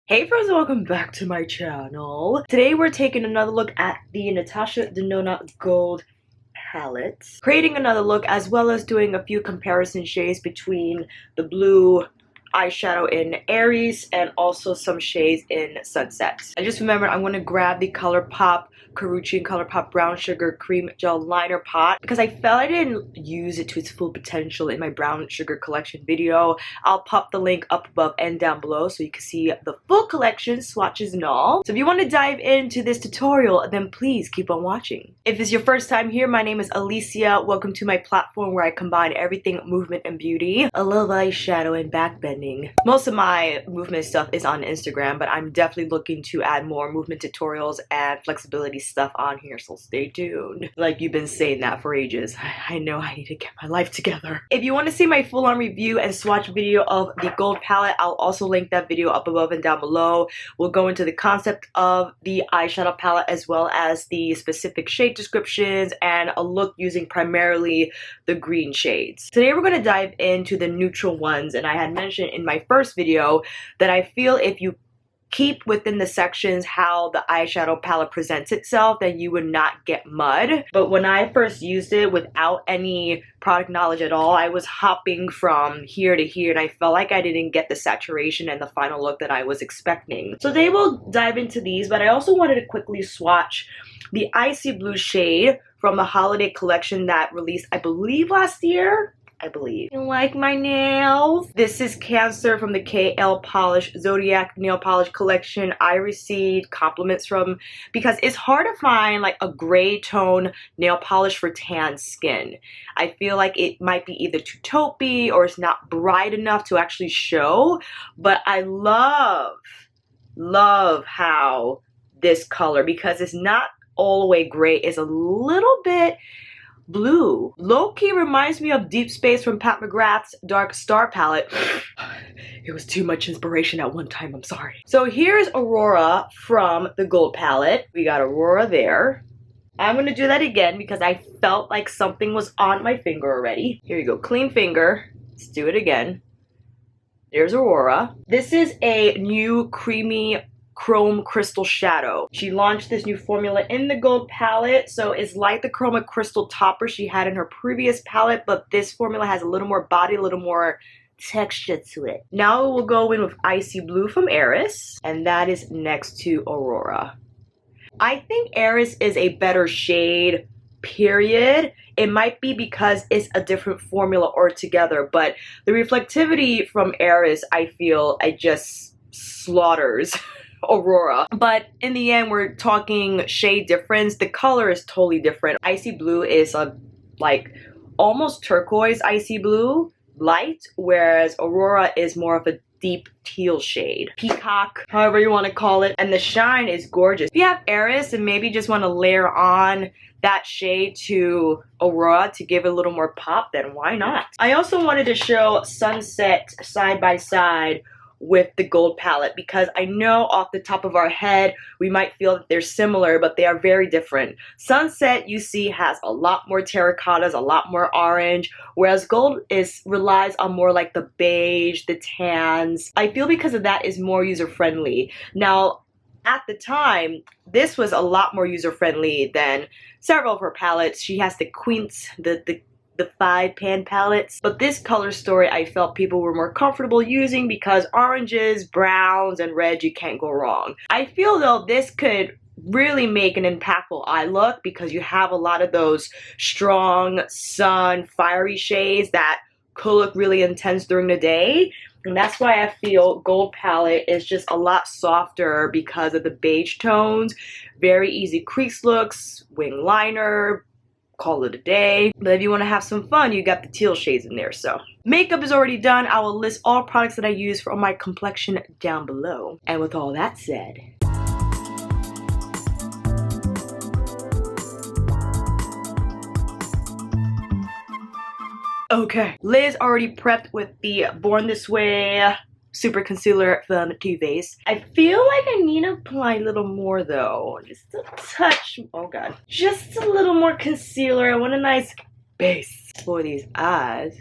Hey friends, welcome back to my channel. Today we're taking another look at the Natasha Denona Gold Palette. Creating another look as well as doing a few comparison shades between the blue eyeshadow in Aries and also some shades in Sunset. I just remembered I'm going to grab the Colourpop Karuchi and Colourpop Brown Sugar Cream Gel Liner Pot because I felt I didn't use it to its full potential in my brown sugar collection video. I'll pop the link up above and down below so you can see the full collection, swatches and all. So if you want to dive into this tutorial, then please keep on watching. If it's your first time here, my name is Alicia. Welcome to my platform where I combine everything movement and beauty. I love eyeshadow and backbending. Most of my movement stuff is on Instagram, but I'm definitely looking to add more movement tutorials and flexibility stuff on here, so stay tuned. Like you've been saying that for ages. I know I need to get my life together. If you want to see my full-on review and swatch video of the gold palette, I'll also link that video up above and down below. We'll go into the concept of the eyeshadow palette as well as the specific shade descriptions and a look using primarily the green shades. Today we're going to dive into the neutral ones, and I had mentioned in my first video that I feel if you keep within the sections how the eyeshadow palette presents itself, then you would not get mud. But when I first used it without any product knowledge at all, I was hopping from here to here and I felt like I didn't get the saturation and the final look that I was expecting. So today we'll dive into these, but I also wanted to quickly swatch the icy blue shade from the holiday collection that released, I believe, last year. You like my nails? This is Cancer from the KL Polish Zodiac Nail Polish Collection. I received compliments from, because it's hard to find like a gray tone nail polish for tan skin. I feel like it might be either too taupey or it's not bright enough to actually show, but I love how this color, because it's not all the way gray, it's a little bit blue. Low-key reminds me of Deep Space from Pat McGrath's Dark Star palette. It was too much inspiration at one time, I'm sorry. So here's Aurora from the gold palette. We got Aurora there. I'm gonna do that again because I felt like something was on my finger already. Here you go, clean finger. Let's do it again. There's Aurora. This is a new creamy chrome crystal shadow. She launched this new formula in the gold palette, so it's like the chroma crystal topper she had in her previous palette, but this formula has a little more body, a little more texture to it. Now we'll go in with Icy Blue from Eris, and that is next to Aurora. I think Eris is a better shade, period. It might be because it's a different formula altogether, but the reflectivity from Eris, I feel, it just slaughters Aurora. But in the end, we're talking shade difference. The color is totally different. Icy Blue is a like almost turquoise icy blue light, whereas Aurora is more of a deep teal shade. Peacock, however you want to call it. And the shine is gorgeous. If you have Eris and maybe just want to layer on that shade to Aurora to give it a little more pop, then why not? I also wanted to show Sunset side by side with the gold palette because I know off the top of our head we might feel that they're similar, but they are very different. Sunset, you see, has a lot more terracottas, a lot more orange, whereas gold relies on more like the beige, the tans. I feel because of that is more user-friendly. Now at the time, this was a lot more user-friendly than several of her palettes. She has the quints, the 5-pan palettes, but this color story I felt people were more comfortable using because oranges, browns, and reds, you can't go wrong. I feel though this could really make an impactful eye look because you have a lot of those strong sun fiery shades that could look really intense during the day, and that's why I feel gold palette is just a lot softer because of the beige tones. Very easy crease looks, wing liner, call it a day. But if you want to have some fun, you got the teal shades in there. So makeup is already done. I will list all products that I use for my complexion down below. And with all that said, okay, Liz already prepped with the Born This Way Super Concealer from Too Faced. I feel like I need to apply a little more though. Just a touch. Oh god. Just a little more concealer. I want a nice base for these eyes.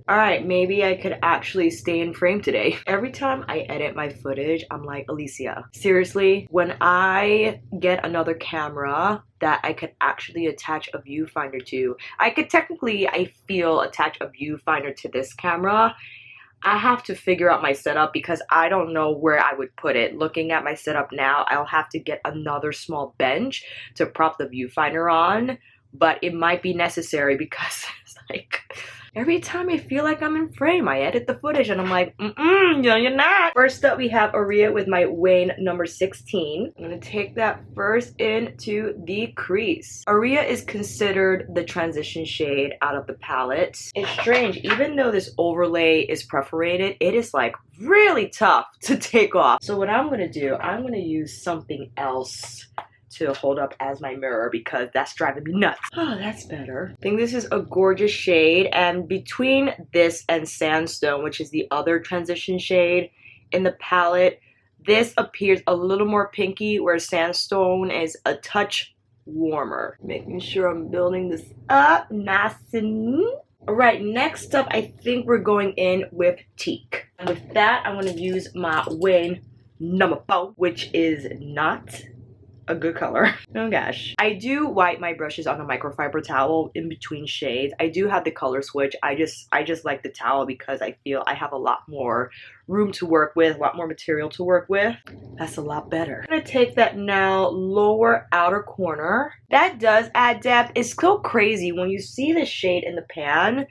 Alright, maybe I could actually stay in frame today. Every time I edit my footage, I'm like, Alicia, seriously, when I get another camera that I could actually attach a viewfinder to, I could technically, I feel, attach a viewfinder to this camera. I have to figure out my setup because I don't know where I would put it. Looking at my setup now, I'll have to get another small bench to prop the viewfinder on, but it might be necessary because it's like every time I feel like I'm in frame, I edit the footage and I'm like, no, you're not. First up, we have Aria with my Wayne number 16. I'm gonna take that first into the crease. Aria is considered the transition shade out of the palette. It's strange, even though this overlay is perforated, it is like really tough to take off. So what I'm gonna do, I'm gonna use something else to hold up as my mirror because that's driving me nuts. Oh, that's better. I think this is a gorgeous shade, and between this and Sandstone, which is the other transition shade in the palette, this appears a little more pinky where Sandstone is a touch warmer. Making sure I'm building this up nice and neat. Alright, next up, I think we're going in with Teak. And with that, I'm going to use my Wayne number 4, which is not a good color. Oh gosh. I do wipe my brushes on a microfiber towel in between shades. I do have the color switch. I just like the towel because I feel I have a lot more room to work with, a lot more material to work with. That's a lot better. I'm gonna take that now lower outer corner. That does add depth. It's so crazy when you see the shade in the pan.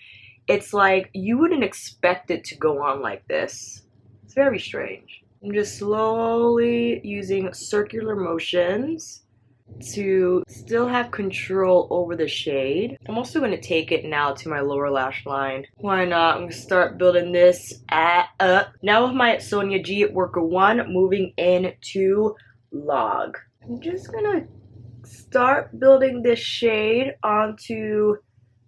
It's like you wouldn't expect it to go on like this. It's very strange. I'm just slowly using circular motions to still have control over the shade. I'm also going to take it now to my lower lash line. Why not? I'm going to start building this up. Now with my Sonia G Worker 1, moving into Log. I'm just going to start building this shade onto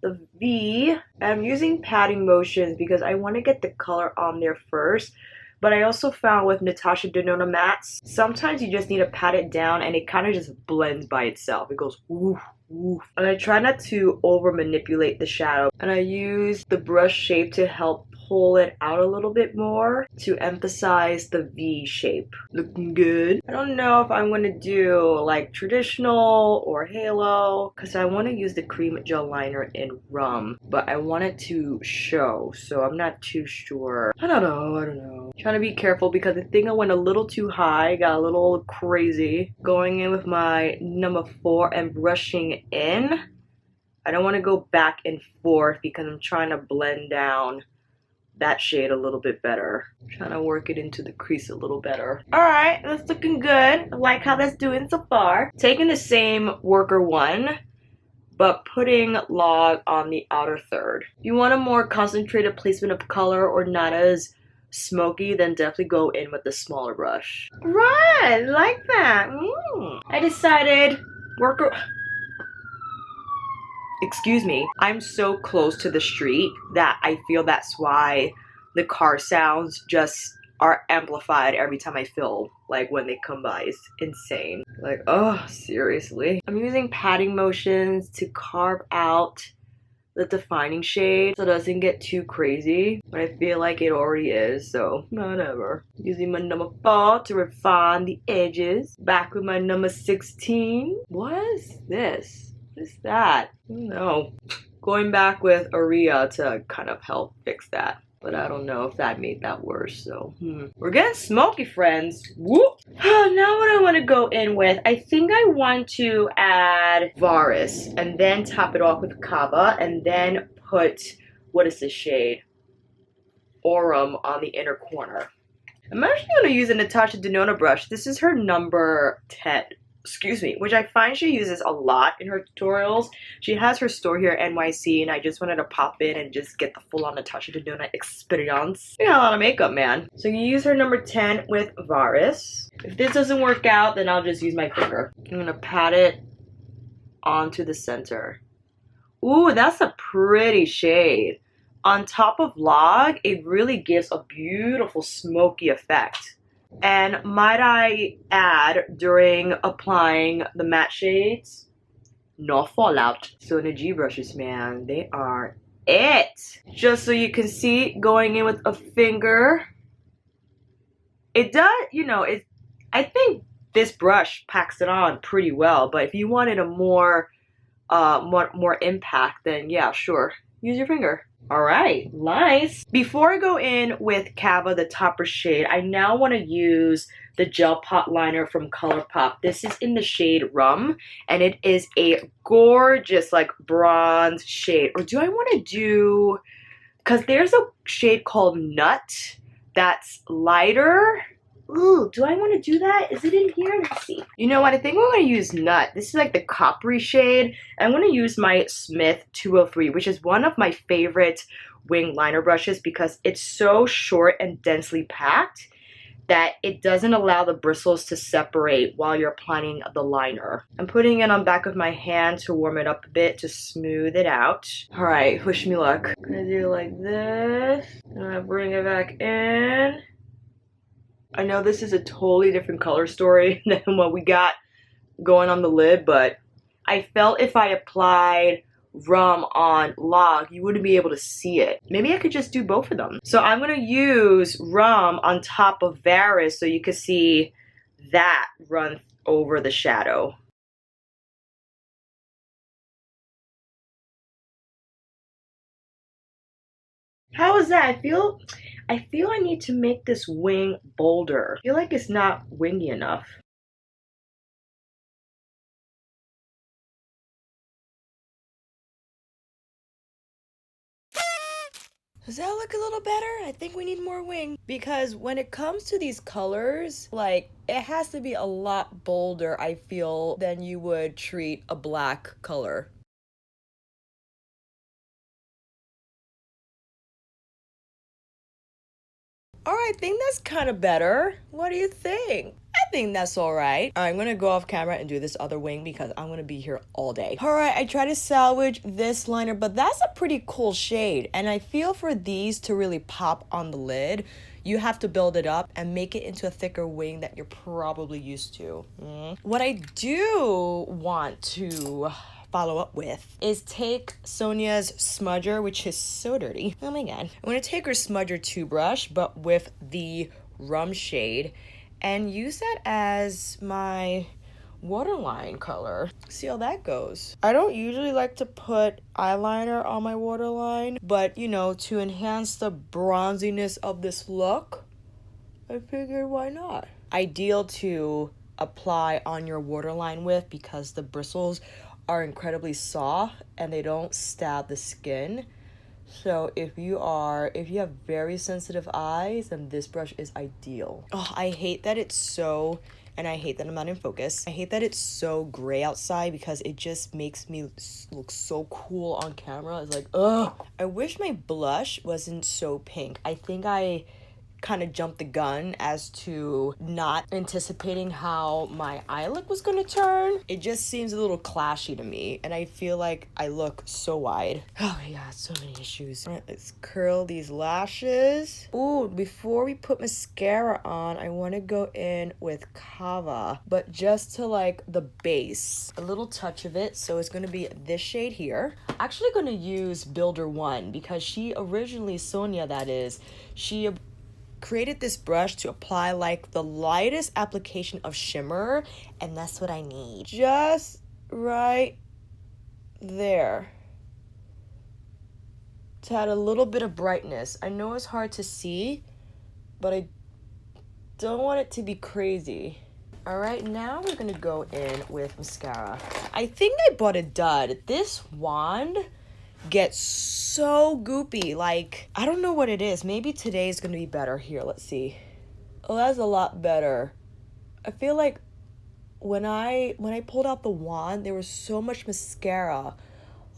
the V. I'm using patting motions because I want to get the color on there first. But I also found with Natasha Denona mattes, sometimes you just need to pat it down and it kind of just blends by itself. It goes woof, woof. And I try not to over manipulate the shadow. And I use the brush shape to help pull it out a little bit more to emphasize the V shape. Looking good. I don't know if I'm going to do like traditional or halo because I want to use the cream gel liner in Rum, but I want it to show, so I'm not too sure. I don't know. Trying to be careful because I think I went a little too high, got a little crazy. Going in with my number 4 and brushing in. I don't want to go back and forth because I'm trying to blend down that shade a little bit better. I'm trying to work it into the crease a little better. Alright, that's looking good. I like how that's doing so far. Taking the same Worker 1, but putting Log on the outer third. If you want a more concentrated placement of color or not as smoky, then definitely go in with the smaller brush. Right, like that. I decided Worker... Excuse me, I'm so close to the street that I feel that's why the car sounds just are amplified every time I film, like when they come by. It's insane. Like, oh, seriously. I'm using patting motions to carve out the defining shade so it doesn't get too crazy, but I feel like it already is, so whatever. Using my number 4 to refine the edges. Back with my number 16. What is this? What is that? No. Going back with Aria to kind of help fix that. But I don't know if that made that worse, so we're getting smoky, friends. Whoop! Now what I want to go in with, I think I want to add Varus and then top it off with Kava and then put, what is this shade? Aurum on the inner corner. I'm actually going to use a Natasha Denona brush. This is her number 10. Excuse me, which I find she uses a lot in her tutorials. She has her store here at NYC, and I just wanted to pop in and just get the full-on Natasha Denona experience. We got a lot of makeup, man. So you use her number 10 with Varus. If this doesn't work out, then I'll just use my finger. I'm gonna pat it onto the center. Ooh, that's a pretty shade. On top of Log, it really gives a beautiful smoky effect. And might I add, during applying the matte shades, no fallout. Sonia G Brushes, man, they are it. Just so you can see, going in with a finger. It does, you know, I think this brush packs it on pretty well, but if you wanted a more impact, then yeah, sure, use your finger. All right, nice. Before I go in with Kava, the topper shade, I now want to use the gel pot liner from Colourpop. This is in the shade Rum, and it is a gorgeous like bronze shade. Or do I want to do, because there's a shade called Nut that's lighter. Ooh, do I want to do that? Is it in here? Let's see. You know what? I think we're going to use Nut. This is like the coppery shade. I'm going to use my Smith 203, which is one of my favorite wing liner brushes because it's so short and densely packed that it doesn't allow the bristles to separate while you're applying the liner. I'm putting it on the back of my hand to warm it up a bit to smooth it out. All right, wish me luck. I'm going to do like this. I'm going to bring it back in. I know this is a totally different color story than what we got going on the lid, but I felt if I applied Rum on Log, you wouldn't be able to see it. Maybe I could just do both of them. So I'm going to use Rum on top of Varus so you can see that run over the shadow. How is that? I feel I need to make this wing bolder. I feel like it's not wingy enough. Does that look a little better? I think we need more wing. Because when it comes to these colors, like, it has to be a lot bolder, I feel, than you would treat a black color. All right, I think that's kind of better. What do you think? I think that's all right. All right, I'm gonna go off camera and do this other wing because I'm gonna be here all day. All right, I try to salvage this liner, but that's a pretty cool shade. And I feel for these to really pop on the lid, you have to build it up and make it into a thicker wing that you're probably used to. What I do want to follow up with is take Sonia's smudger, which is so dirty. Oh my god. I'm gonna take her smudger 2 brush, but with the Rum shade, and use that as my waterline color. See how that goes. I don't usually like to put eyeliner on my waterline, but you know, to enhance the bronziness of this look, I figured why not? Ideal to apply on your waterline with because the bristles are incredibly soft and they don't stab the skin. So if you have very sensitive eyes, then this brush is ideal. Oh, I hate that it's so, and I hate that I'm not in focus. I hate that it's so gray outside because it just makes me look so cool on camera. It's like, ugh. I wish my blush wasn't so pink. I think I kind of jumped the gun as to not anticipating how my eye look was gonna turn. It just seems a little clashy to me, and I feel like I look so wide. Oh my god, so many issues. All right, let's curl these lashes. Ooh, before we put mascara on, I want to go in with Kava, but just to like the base, a little touch of it. So it's gonna be this shade here. Actually gonna use Builder 1 because she originally, Sonia that is, she created this brush to apply like the lightest application of shimmer, and that's what I need. Just right there to add a little bit of brightness. I know it's hard to see, but I don't want it to be crazy. All right, now we're gonna go in with mascara. I think I bought a dud. This wand gets so goopy. Like, I don't know what it is. Maybe today is gonna be better. Here, let's see. Oh, that's a lot better. I feel like when I pulled out the wand, there was so much mascara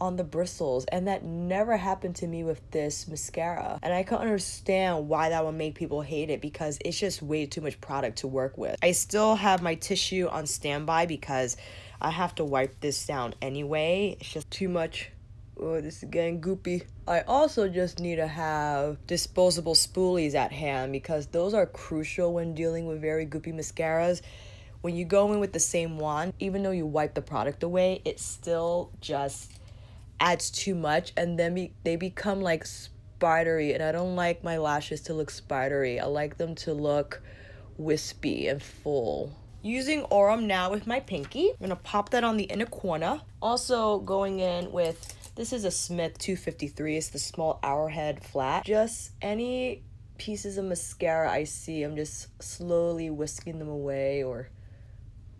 on the bristles, and that never happened to me with this mascara. And I can understand why that would make people hate it because it's just way too much product to work with. I still have my tissue on standby because I have to wipe this down anyway. It's just too much. Oh, this is getting goopy. I also just need to have disposable spoolies at hand because those are crucial when dealing with very goopy mascaras. When you go in with the same wand, even though you wipe the product away, it still just adds too much, and then they become like spidery, and I don't like my lashes to look spidery. I like them to look wispy and full. Using Aurum now with my pinky. I'm gonna pop that on the inner corner. Also going in with, this is a Smith 253. It's the small hourhead flat. Just any pieces of mascara I see, I'm just slowly whisking them away, or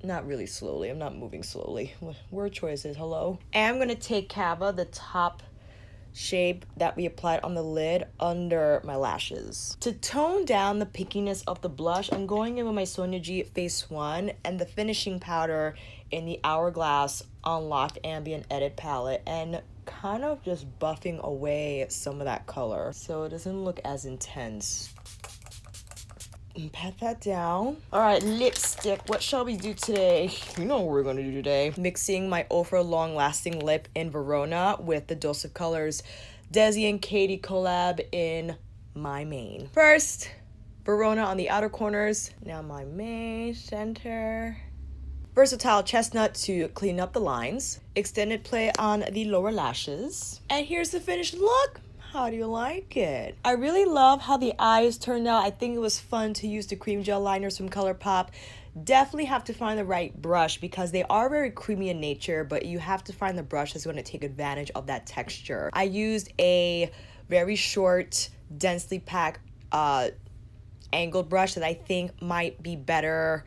not really slowly. I'm not moving slowly. Word choices, hello. And I'm gonna take Cava, the top shape that we applied on the lid, under my lashes. To tone down the pinkiness of the blush, I'm going in with my Sonia G Face 1 and the finishing powder in the Hourglass Unlocked Ambient Edit palette, and kind of just buffing away some of that color so it doesn't look as intense. And pat that down. All right, lipstick. What shall we do today? You know what we're gonna do today. Mixing my Ofra Long Lasting Lip in Verona with the Dose of Colors Desi and Katie collab in My Main. First, Verona on the outer corners. Now my main center. Versatile Chestnut to clean up the lines. Extended play on the lower lashes. And here's the finished look. How do you like it? I really love how the eyes turned out. I think it was fun to use the cream gel liners from Colourpop. Definitely have to find the right brush because they are very creamy in nature, but you have to find the brush that's going to take advantage of that texture. I used a very short, densely packed angled brush that I think might be better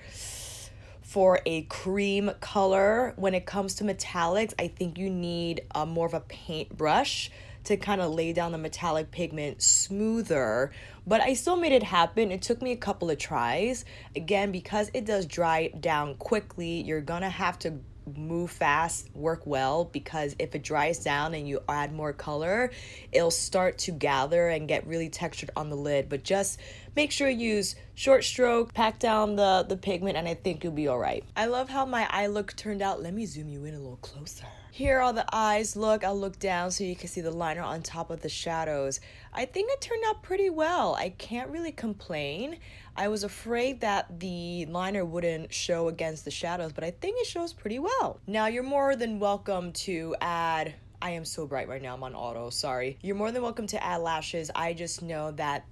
for a cream color. When it comes to metallics, I think you need more of a paint brush to kind of lay down the metallic pigment smoother, but I still made it happen. It took me a couple of tries. Again, because it does dry down quickly, you're gonna have to move fast, work well, because if it dries down and you add more color, it'll start to gather and get really textured on the lid. But just make sure you use short stroke, pack down the pigment, and I think you'll be all right. I love how my eye look turned out. Let me zoom you in a little closer. Here are the eyes. Look, I'll look down so you can see the liner on top of the shadows. I think it turned out pretty well. I can't really complain. I was afraid that the liner wouldn't show against the shadows, but I think it shows pretty well. Now, you're more than welcome to add, I am so bright right now, I'm on auto, sorry. You're more than welcome to add lashes. I just know that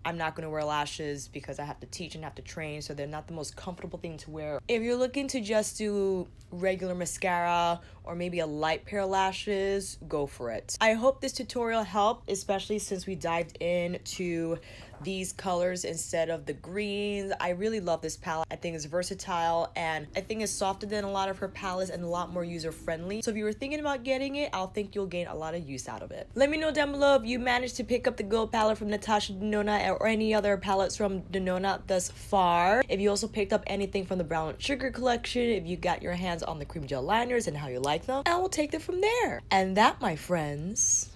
I'm not going to wear lashes because I have to teach and have to train, so they're not the most comfortable thing to wear. If you're looking to just do regular mascara or maybe a light pair of lashes, go for it. I hope this tutorial helped, especially since we dived into these colors instead of the greens. I really love this palette. I think it's versatile, and I think it's softer than a lot of her palettes and a lot more user-friendly. So if you were thinking about getting it, I'll think you'll gain a lot of use out of it. Let me know down below if you managed to pick up the gold palette from Natasha Denona or any other palettes from Denona thus far. If you also picked up anything from the Brown Sugar collection, if you got your hands on the cream gel liners and how you like them, and we'll take it from there. And that, my friends,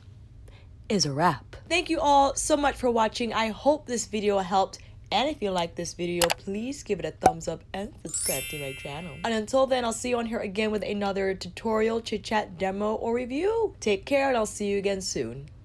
is a wrap. Thank you all so much for watching. I hope this video helped, and if you like this video, please give it a thumbs up and subscribe to my channel. And until then, I'll see you on here again with another tutorial, chit chat, demo, or review. Take care, and I'll see you again soon.